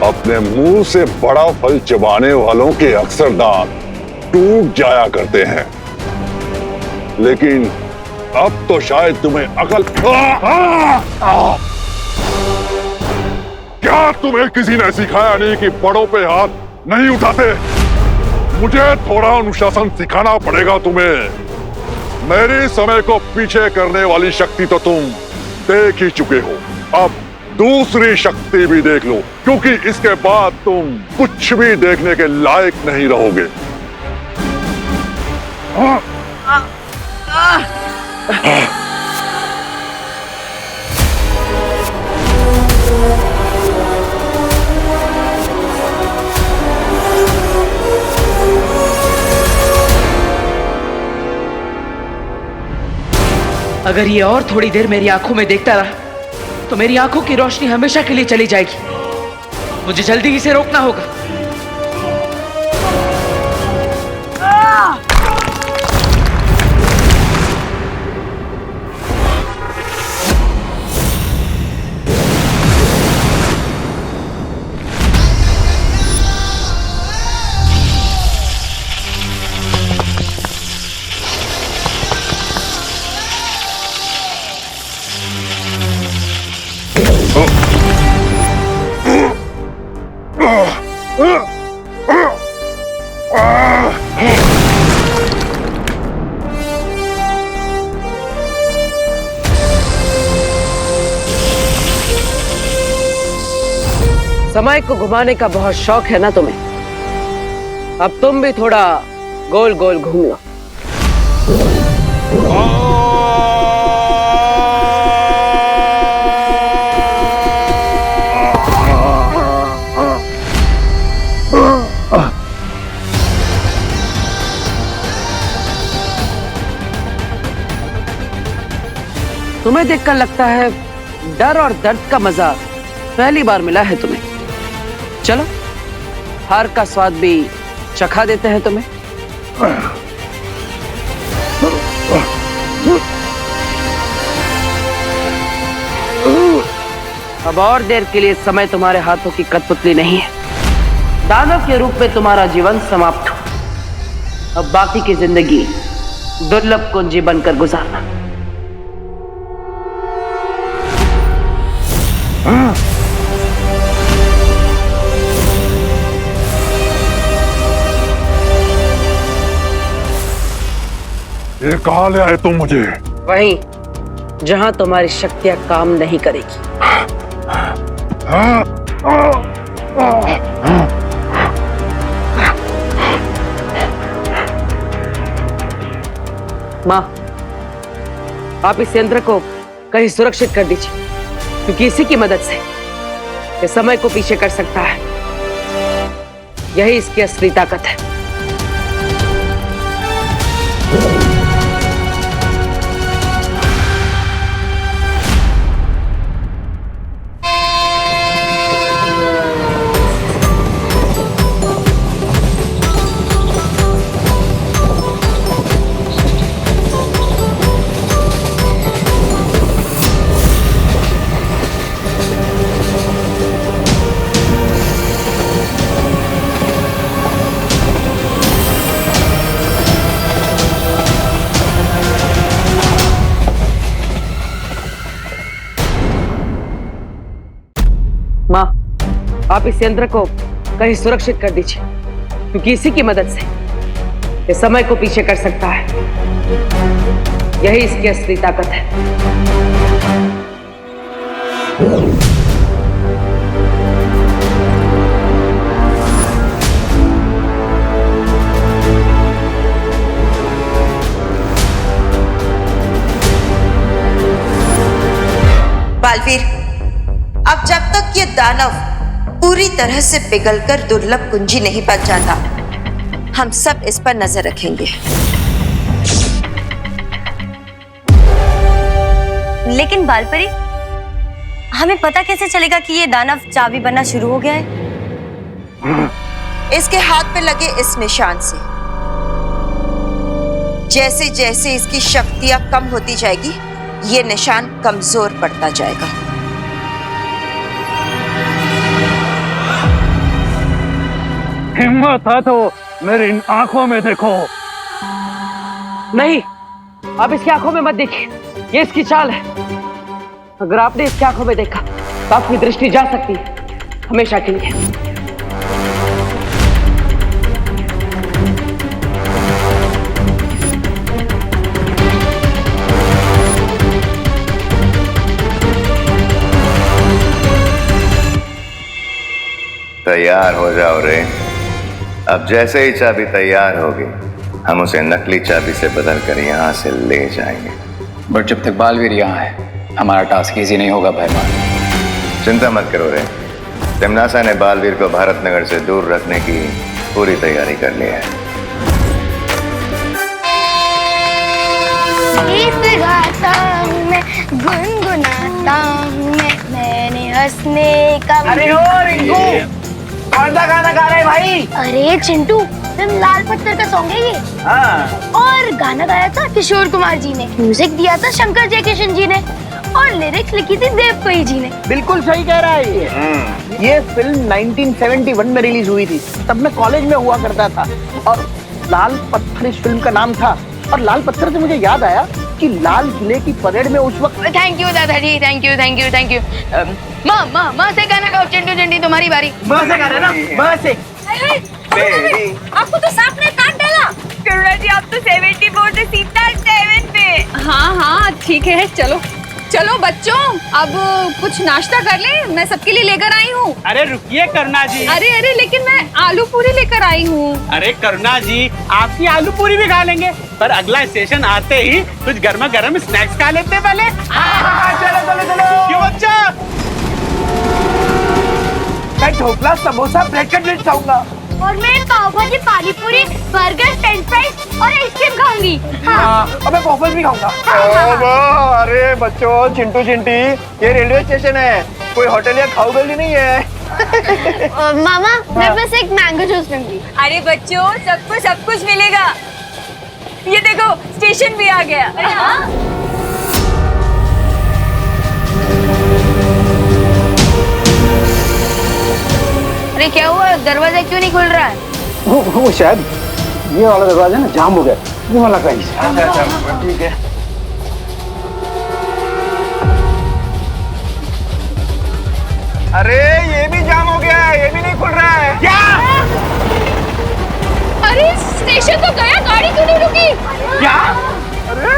अपने मुंह से बड़ा फल चबाने वालों के अक्सर दांत टूट जाया करते हैं, लेकिन अब तो शायद तुम्हें अकल। क्या तुम्हें किसी ने सिखाया नहीं कि बड़ों पे हाथ नहीं उठाते? मुझे थोड़ा अनुशासन सिखाना पड़ेगा तुम्हें। मेरे समय को पीछे करने वाली शक्ति तो तुम देख ही चुके हो, अब दूसरी शक्ति भी देख लो, क्योंकि इसके बाद तुम कुछ भी देखने के लायक नहीं रहोगे। अगर ये और थोड़ी देर मेरी आंखों में देखता रहा तो मेरी आंखों की रोशनी हमेशा के लिए चली जाएगी। मुझे जल्दी इसे रोकना होगा। समय को घुमाने का बहुत शौक है ना तुम्हें? अब तुम भी थोड़ा गोल गोल घूम लो। तुम्हें देखकर लगता है डर और दर्द का मजा पहली बार मिला है तुम्हें। चलो हार का स्वाद भी चखा देते हैं तुम्हें। अब और देर के लिए समय तुम्हारे हाथों की कठपुतली नहीं है। दानव के रूप में तुम्हारा जीवन समाप्त हो। अब बाकी की जिंदगी दुर्लभ कुंजी बनकर गुजारना। ये कहाँ ले आए तुम मुझे? वहीं जहां तुम्हारी शक्तियां काम नहीं करेगी। माँ, आप इस यंत्र को कहीं सुरक्षित कर दीजिए, क्योंकि इसी की मदद से ये समय को पीछे कर सकता है। यही इसकी असली ताकत है। माँ, आप इस यंत्र को कहीं सुरक्षित कर दीजिए, क्योंकि इसी की मदद से ये समय को पीछे कर सकता है। यही इसकी असली ताकत है। बालवीर, अब जब तक ये दानव पूरी तरह से पिघलकर दुर्लभ कुंजी नहीं बन जाता, हम सब इस पर नजर रखेंगे। लेकिन बालपरी, हमें पता कैसे चलेगा कि ये दानव चाबी बनना शुरू हो गया है? इसके हाथ पे लगे इस निशान से जैसे जैसे इसकी शक्तियां कम होती जाएगी, ये निशान कमजोर पड़ता जाएगा। हिम्मत है तो मेरी इन आंखों में देखो। नहीं, आप इसकी आंखों में मत देखिए, ये इसकी चाल है। अगर आपने इसकी आंखों में देखा तो आपकी दृष्टि जा सकती है हमेशा के लिए। तैयार हो जाओ रे। अब जैसे ही चाबी तैयार होगी, हम उसे नकली चाबी से बदल कर यहाँ से ले जाएंगे। बट जब तक बालवीर यहाँ है, हमारा टास्क इजी नहीं होगा भैरमान। चिंता मत करो रे। तिम्नासा ने बालवीर को भारत नगर से दूर रखने की पूरी तैयारी कर ली है। गीत गाता हूँ मैं, गुनगुनाता हूँ मैंने हंसने का। अरे ओ रिंकू, कौन सा गाना गा रहे हैं भाई? अरे चिंटू, फिल्म लाल पत्थर का सॉन्ग है ये। हाँ। और गाना गाया था किशोर कुमार जी ने, म्यूजिक दिया था शंकर जयकिशन जी ने, और लिरिक्स लिखी थी देवकोई जी ने। बिल्कुल सही कह रहा है ये फिल्म 1971 में रिलीज हुई थी। तब मैं कॉलेज में हुआ करता था और लाल पत्थर इस फिल्म का नाम था। और लाल पत्थर से मुझे याद आया कि लाल किले की परेड में उस वक्त। थैंक यू दादाजी, thank you thank you thank you. माँ से गाना गाओ। चिंटू चिंटी तुम्हारी बारी। माँ से गाना ना, माँ से। आपको तो सांप ने काट डाला। करुणा जी, आप तो 74 से सीधा 7 पे। हाँ ठीक है, चलो चलो बच्चों, अब कुछ नाश्ता कर ले, मैं सबके लिए लेकर आई हूँ। अरे रुकिए करुणा जी। अरे लेकिन मैं आलू पूरी लेकर आई हूँ। अरे करुणा जी, आपकी आलू पूरी भी खा लेंगे, पर अगला स्टेशन आते ही कुछ गर्मा गर्म स्नैक्स खा लेते हैं पहले। चलो चलो चलो। क्यों बच्चा? मैं ढोकला, समोसा, ब्रेड कटलेट खाऊंगा। और मैं पाव भाजी, पानी पूरी, बर्गर, फ्रेंच फ्राइज और आइसक्रीम खाऊंगी। हाँ। अबे पॉपकॉर्न भी खाऊंगा। अरे बच्चों, चिंटू चिंटी, ये रेलवे स्टेशन है, कोई होटल या खाऊ गली नहीं है। मामा, मैं बस एक मैंगो जूस लूंगी। अरे बच्चों, सबको सब कुछ मिलेगा। ये देखो, स्टेशन भी आ गया। अरे क्या हुआ, दरवाजा क्यों नहीं खुल रहा है? वो शायद ये वाला दरवाजा ना जाम हो गया, ये वाला कहीं से। अच्छा, ठीक है। अरे ये भी जाम हो गया है, ये भी नहीं खुल रहा है। क्या? अरे स्टेशन तो गया, गाड़ी क्यों नहीं रुकी? क्या? अरे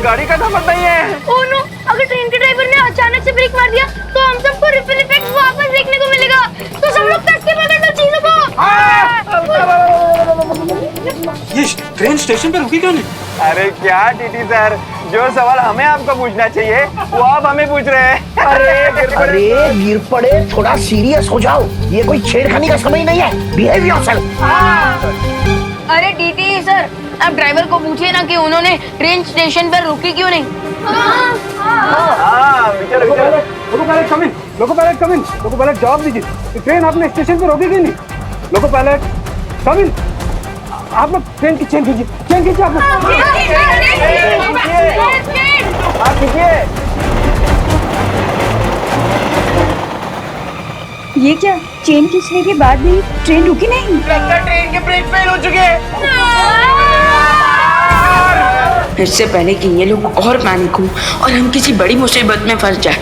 गाड़ी का नंबर नहीं है। ओह नो, अगर ट्रेन के ड्राइवर ने अचानक से ब्रेक मार दिया तो हम सबको रिपल इफेक्ट वापस देखने को मिलेगा। तो सब लोग कसके पकड़ लो चीजों को। ये ट्रेन स्टेशन पे रुकी क्यों नहीं? अरे क्या टीटी सर, जो सवाल हमें आपको पूछना चाहिए वो आप हमें पूछ रहे हैं। अरे गिर पड़े, थोड़ा सीरियस हो जाओ, ये कोई छेड़खानी का समय नहीं है। Behave yourself. अरे टीटी सर, आप ड्राइवर को पूछिए ना कि उन्होंने ट्रेन स्टेशन पर रुकी क्यों नहीं। लोको पायलट जवाब दीजिए, ट्रेन आपने स्टेशन पे रोकी क्यों नहीं? लोको पायलट कमिन, आप लोग ट्रेन की चेन खींचिए आप लोग। ये क्या, चेन खींचने के बाद भी ट्रेन रुकी नहीं? ट्रेन के ब्रेक फेल हो चुके हैं। इससे पहले कि ये लोग और पैनिक हो और हम किसी बड़ी मुसीबत में फंस जाए,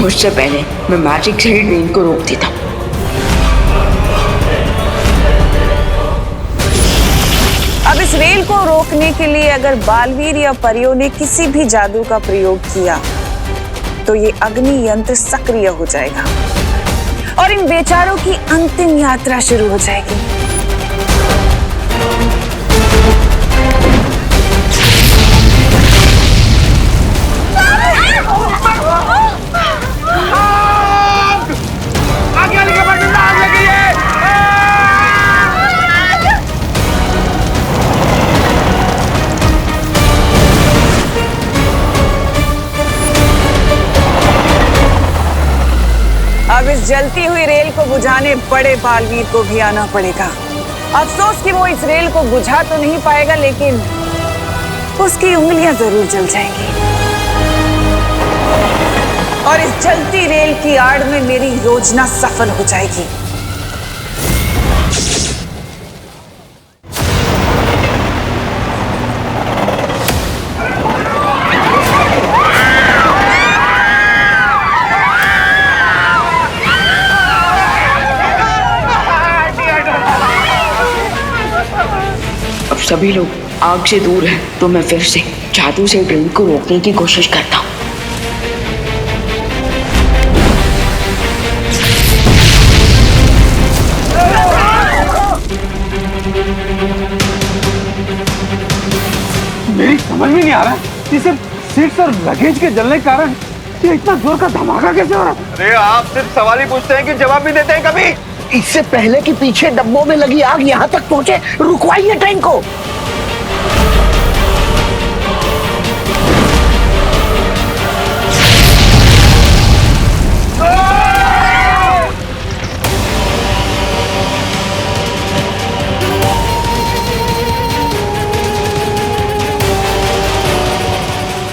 उससे पहले मैं मैजिक से ही ट्रेन को रोक देता। अब इस रेल को रोकने के लिए अगर बालवीर या परियों ने किसी भी जादू का प्रयोग किया तो ये अग्नि यंत्र सक्रिय हो जाएगा और इन बेचारों की अंतिम यात्रा शुरू हो जाएगी। अब इस जलती हुई रेल को बुझाने बड़े बालवीर को भी आना पड़ेगा। अफसोस कि वो इस रेल को बुझा तो नहीं पाएगा, लेकिन उसकी उंगलियां जरूर जल जाएंगी और इस जलती रेल की आड़ में मेरी योजना सफल हो जाएगी। सभी लोग आग से दूर हैं, तो मैं फिर से जादू से ट्रेन को रोकने की कोशिश करता हूँ। मेरी समझ में नहीं आ रहा कि सिर्फ सीट्स और लगेज के जलने के कारण ये इतना जोर का धमाका कैसे हो रहा है? अरे आप सिर्फ सवाल ही पूछते हैं कि जवाब भी देते हैं कभी? इससे पहले कि पीछे डब्बों में लगी आग यहाँ तक पहुँचे, रुकवाइए ट्रेन को।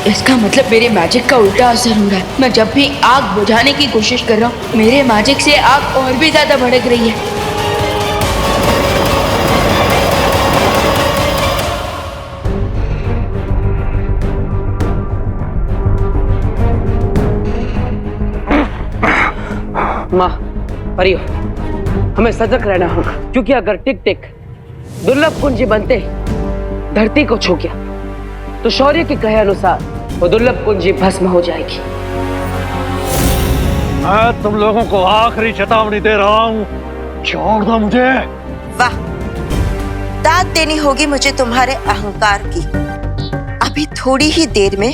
इसका मतलब मेरे मैजिक का उल्टा असर हो रहा है। मैं जब भी आग बुझाने की कोशिश कर रहा हूँ, मेरे मैजिक से आग और भी ज्यादा भड़क रही है। माँ, परियो, हमें सजग रहना होगा, क्योंकि अगर टिक टिक दुर्लभ कुंजी बनते धरती को छू गया तो शौर्य के कहे अनुसार वो दुर्लभ कुंजी भस्म हो जाएगी। मैं तुम लोगों को आखिरी चेतावनी दे रहा हूँ, छोड़ दो मुझे। वाह, दाद देनी होगी मुझे तुम्हारे अहंकार की। अभी थोड़ी ही देर में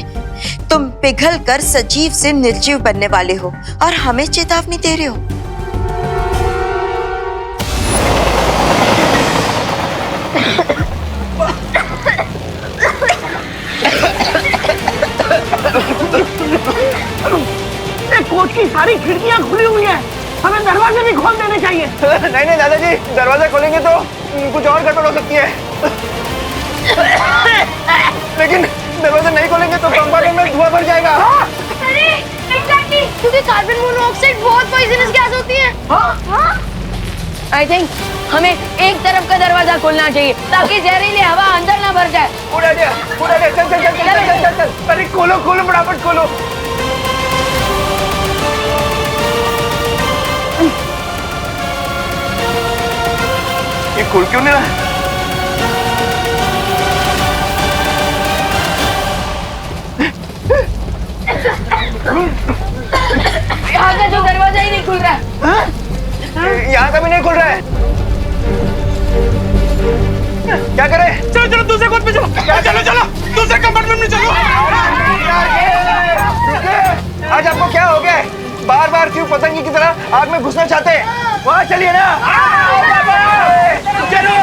तुम पिघल कर सजीव से निर्जीव बनने वाले हो और हमें चेतावनी दे रहे हो। कोच की सारी खिड़कियां खुली हुई हैं, हमें दरवाजे भी खोल देने चाहिए। नहीं नहीं दादाजी, दरवाजा खोलेंगे तो कुछ और गड़बड़ हो सकती है। लेकिन दरवाजा नहीं खोलेंगे तो कंपार्टमेंट में धुआं भर जाएगा। अरे एग्जैक्टली, क्योंकि कार्बन मोनोऑक्साइड बहुत पॉइजनस गैस होती है। आई थिंक हमें एक तरफ का दरवाजा खोलना चाहिए ताकि जहरीली हवा अंदर ना भर जाए। उड़ा दिया, चल चल चल चल चल चल चल। अरे खोलो खोलो, फटाफट खोलो। ये खुल क्यों नहीं रहा? यहाँ का जो दरवाजा ही नहीं खुल रहा है। यहाँ का भी नहीं खुल रहा है। क्या करें? चलो चलो दूसरे कोच पे चलो। चलो चलो दूसरे कंपार्टमेंट में चलो। आज आपको क्या हो गया? बार बार क्यों पतंगी की तरह आग में घुसना चाहते हैं? वहाँ चलिए ना। चलो।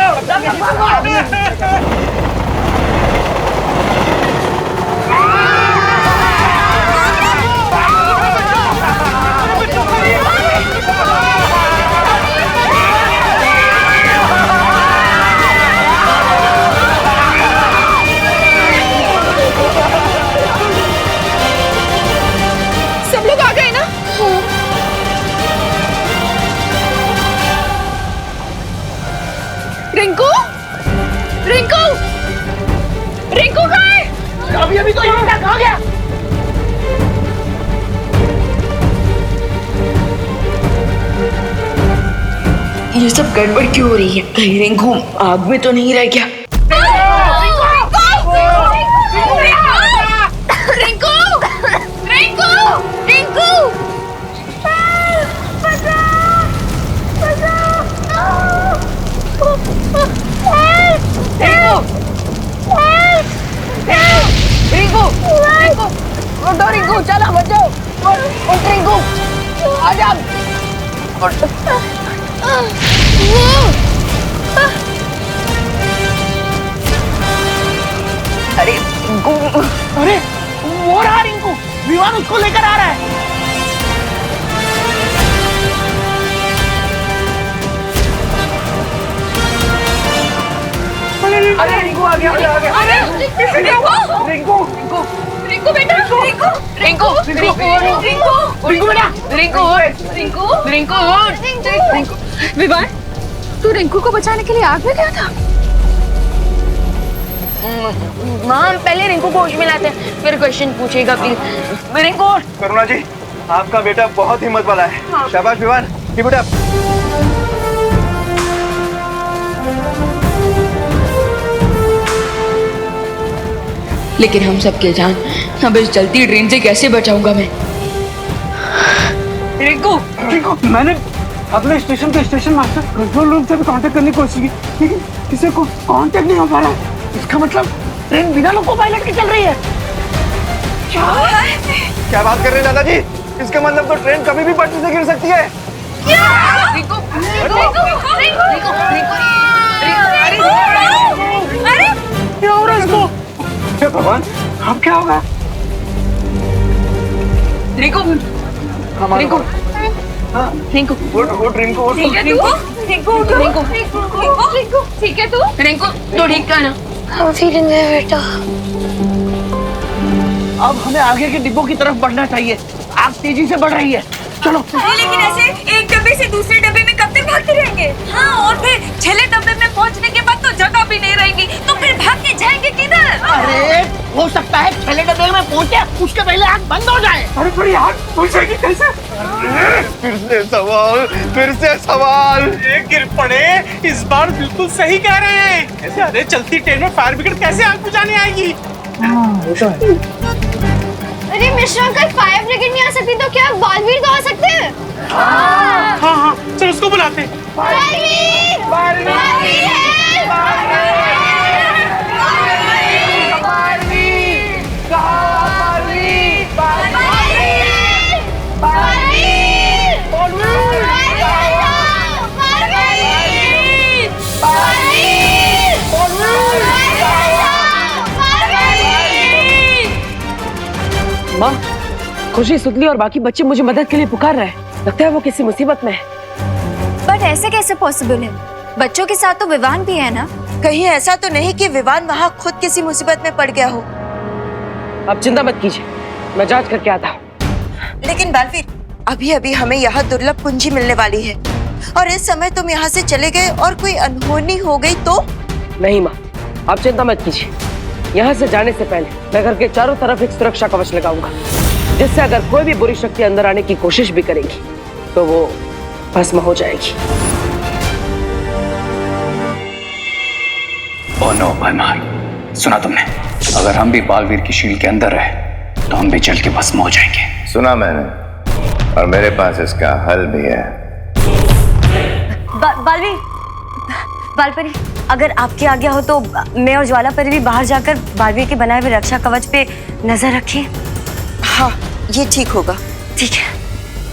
सब लोग आ गए ना? रिंकू, रिंकू, रिंकू कहाँ है? अभी अभी तो यहाँ तक आ गया। ये सब गड़बड़ क्यों हो रही है? कहीं रिंकू आग में तो नहीं रह गया? रिंकू, रिंकू, रिंकू, रिंकू, रिंकू, उठो रिंकू, चलो बच्चों, उठ रिंकू, आजा। अरे रिंकू, अरे वो रहा रिंकू, विवान उसको लेकर आ रहा है। अरे रिंकू आ गया, आ गया। अरे रिंकू, रिंकू, रिंकू बेटा, रिंकू, रिंकू, रिंकू, रिंकू, रिंकू बेटा, रिंकू, रिंकू, रिंकू, रिंकू। विवान, तू रिंकू को बचाने के लिए आग में गया था? माँ हम पहले रिंकू को होश में लाते हैं, फिर क्वेश्चन पूछेगा प्लीज। रिंकू, करुणा जी, आपका बेटा बहुत हिम्मत वाला है। शाबाश विवान, कीप इट अप। लेकिन हम सबके जान अब इस जलती ट्रेन से कैसे बचाऊंगा मैं? रिंकू, रिंकू, मैंने अपने स्टेशन के स्टेशन मास्टर कंट्रोल रूम से भी कांटेक्ट करने की कोशिश की, लेकिन किसी को कांटेक्ट नहीं हो पा रहा है। इसका मतलब ट्रेन बिना लोको पायलट की चल रही है। क्या बात कर रहे हैं दादाजी? इसका मतलब तो ट्रेन कभी भी पटरी से गिर सकती है। रिंकू, रिंकू, रिंकू, अरे क्या हो रहा है इसको? हे भगवान, अब क्या होगा? रिंकू, रिंकू, रिंकू, उठ रिंकू, उठ। ठीक है तू? रिंकू, रिंकू, रिंकू, ठीक है तू? रिंकू, तो ठीक है ना? हाँ फीलिंग है बेटा। अब हमें आगे के डिब्बों की तरफ बढ़ना चाहिए। आग तेजी से बढ़ रही है, चलो। लेकिन ऐसे एक डब्बे से दूसरे डब्बे में कब तक भागते रहेंगे? हाँ, और फिर छले डब्बे में पहुंचने के बाद तो जगह भी नहीं रहेगी, तो फिर भाग के जाएंगे किधर? अरे हो सकता है छले डब्बे में पहुंचे उसके पहले आग बंद हो जाए। अरे थोड़ी आग पहुंचेगी कैसे? फिर से सवाल। ये गिर पड़े, इस बार बिल्कुल सही कह रहे हैं। ऐसे अरे चलती ट्रेन में फायर ब्रिगेड कैसे आग बुझाने आएगी? अरे मिश्रा अंकल, फायर ब्रिगेड नहीं आ सकती तो क्या बालवीर तो आ सकते हैं? हाँ हाँ, चल उसको बुलाते हैं। बालवीर! बालवीर है! खुशी, सुतली और बाकी बच्चे मुझे मदद के लिए पुकार रहे हैं। लगता है वो किसी मुसीबत में है। बट ऐसे कैसे पॉसिबल है? बच्चों के साथ तो विवान भी है ना। कहीं ऐसा तो नहीं कि विवान वहाँ खुद किसी मुसीबत में पड़ गया हो। आप चिंता मत कीजिए, मैं जांच करके आता हूँ। लेकिन बालवीर, अभी अभी हमें यहाँ दुर्लभ कुंजी मिलने वाली है, और इस समय तुम यहाँ से चले गए और कोई अनहोनी हो गई तो? नहीं माँ, आप चिंता मत कीजिए। यहाँ से जाने से पहले मैं घर के चारों तरफ एक सुरक्षा कवच लगाऊंगा, जिससे अगर कोई भी बुरी शक्ति अंदर आने की कोशिश भी करेगी तो वो भस्म हो जाएगी। ओह नो भैमार, सुना तुमने? अगर हम भी बालवीर की शील के अंदर रहे तो हम भी जल के भस्म हो जाएंगे। सुना मैंने, और मेरे पास इसका हल भी है। बालवीर, बालपरी, अगर आपकी आज्ञा हो तो मैं और ज्वाला परी भी बाहर जाकर बालवीर के बनाए हुए रक्षा कवच पे नजर रखें। हाँ, ये ठीक होगा। ठीक है,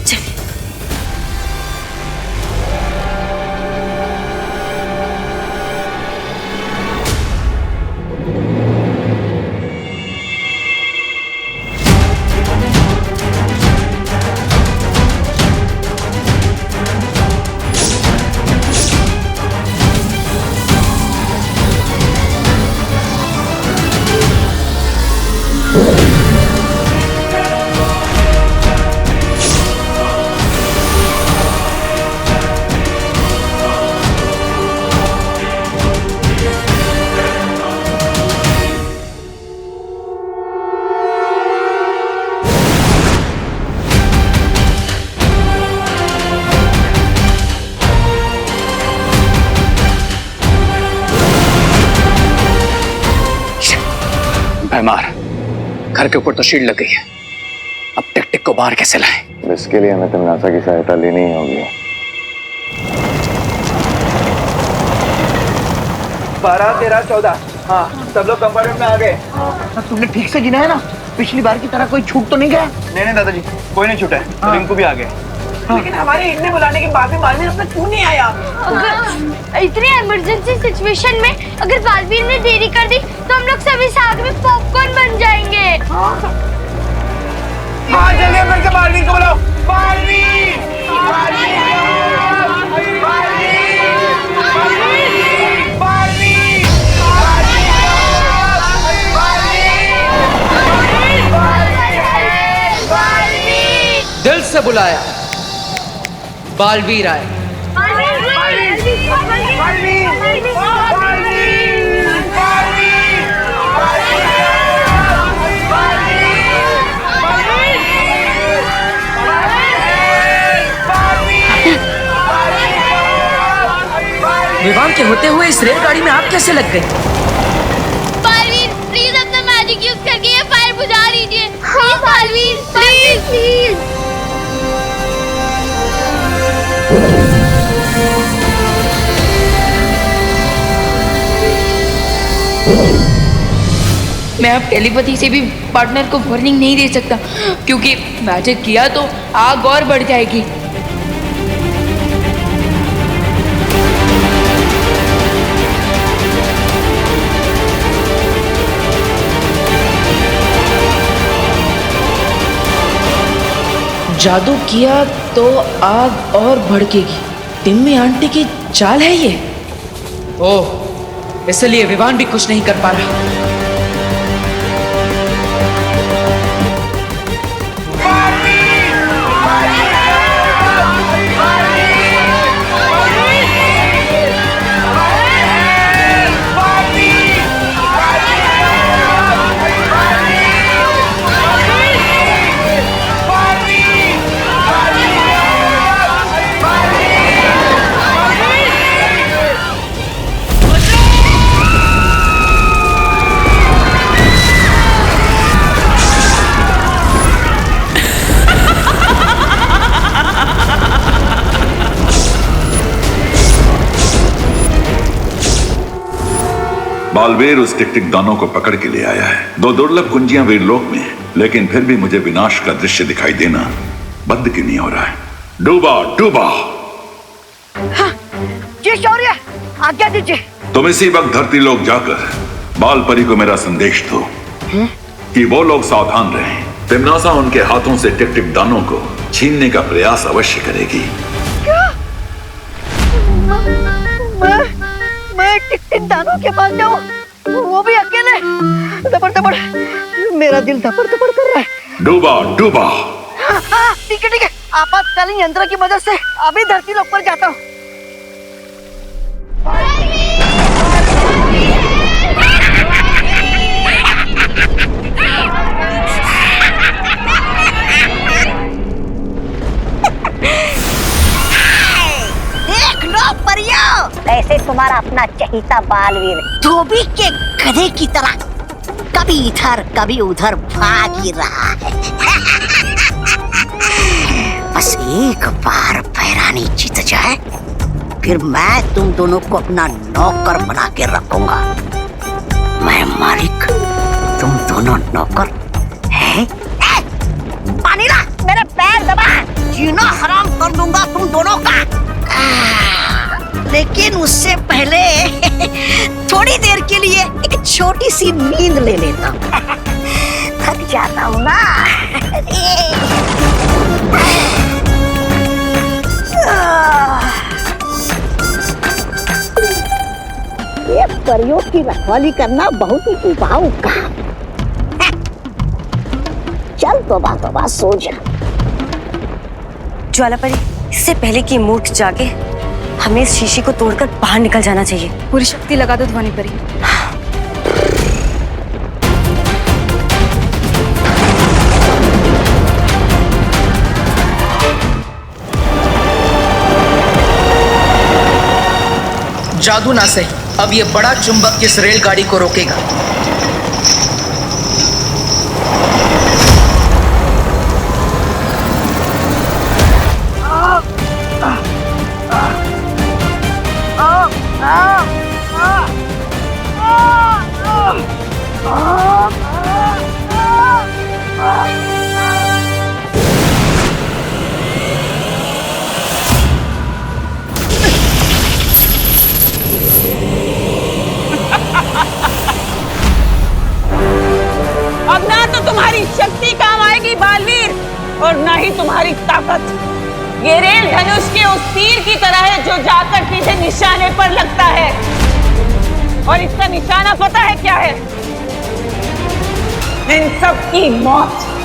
चलिए। भैमार, घर के ऊपर तो शील्ड लग गई है, अब टिक-टिक को बाहर कैसे लाएं? इसके लिए हमें तिमनासा की सहायता लेनी ही होगी। 12, 13, 14। हाँ, सब लोग कंपार्टमेंट में आ गए। तुमने ठीक से गिना है ना? पिछली बार की तरह कोई छूट तो नहीं गया? नहीं दादाजी, कोई नहीं छूटा है। रिंकू भी आ गए। लेकिन हमारे इतने बुलाने के बाद भी बालवीर अपना क्यों नहीं आया? अगर इतनी इमरजेंसी सिचुएशन में अगर बालवीर ने देरी कर दी तो हम लोग सभी साथ में पॉपकॉर्न बन जाएंगे। हाँ, जल्दी फिर से बालवीर को बुलाओ। बालवीर! बालवीर! दिल से बुलाया, बालवीर आए। विवान के होते हुए इस रेलगाड़ी में आप कैसे लग गए? बालवीर, प्लीज अपना मैजिक यूज करके ये फायर बुझा लीजिए। Please Baalveer, please please. मैं अब टेलीपैथी से भी पार्टनर को वार्निंग नहीं दे सकता, क्योंकि मैजिक किया तो आग और बढ़ जाएगी। जादू किया तो आग और भड़केगी। टिम्मी आंटी की चाल है ये। ओह, इसलिए विवान भी कुछ नहीं कर पा रहा। बालवीर उस टिक-टिक दानों को पकड़ के ले आया है। 2 दुर्लभ कुंजियां वीरलोक में हैं, लेकिन फिर भी मुझे विनाश का दृश्य दिखाई देना बंद क्यों नहीं हो रहा है? डूबा डूबा। हाँ, जी शौर्य, आज्ञा दीजिए। तुम इसी वक्त धरती लोक जाकर बाल परी को मेरा संदेश दो कि वो लोग सावधान रहें तिमनासा उनके हाथों से टिक टिक दानों को छीनने का प्रयास अवश्य करेगी। मैं टिक टिक दानों के पास जाऊं, वो भी अकेले? दबड़ दबड़, मेरा दिल दबड़ दबड़ कर रहा है। डूबा डूबा। ठीक है, आपातकालीन यंत्र की मदद से अभी धरती लोक पर जाता हूँ। देख लो परियो, ऐसे तुम्हारा अपना चहीता बालवीर धोबी के गधे की तरह कभी इधर कभी उधर भाग ही रहा है। बस एक बार पैरानी जीत जाए, फिर मैं तुम दोनों को अपना नौकर बना के रखूंगा। मैं मालिक, तुम दोनों नौकर हैं? पानी ला, मेरे पैर दबा, जीना हराम कर दूंगा तुम दोनों का। लेकिन उससे पहले थोड़ी देर के लिए एक छोटी सी नींद ले लेता हूँ। थक जाता हूँ ना। ये परियों की रखवाली करना बहुत ही उबाऊ काम। चल तोबा सो जा। ज्वालापरी, इससे पहले कि मूर्ख जागे, हमें इस शीशी को तोड़कर बाहर निकल जाना चाहिए। पूरी शक्ति लगा दो ध्वनि परी। जादू ना सही, अब ये बड़ा चुंबक किस रेलगाड़ी को रोकेगा। अब ना तो तुम्हारी शक्ति काम आएगी बालवीर, और ना ही तुम्हारी ताकत। ये रेल धनुष के उस तीर की तरह है जो जाकर सीधे निशाने पर लगता है। और इसका निशाना पता है क्या है? इन सब की मौत।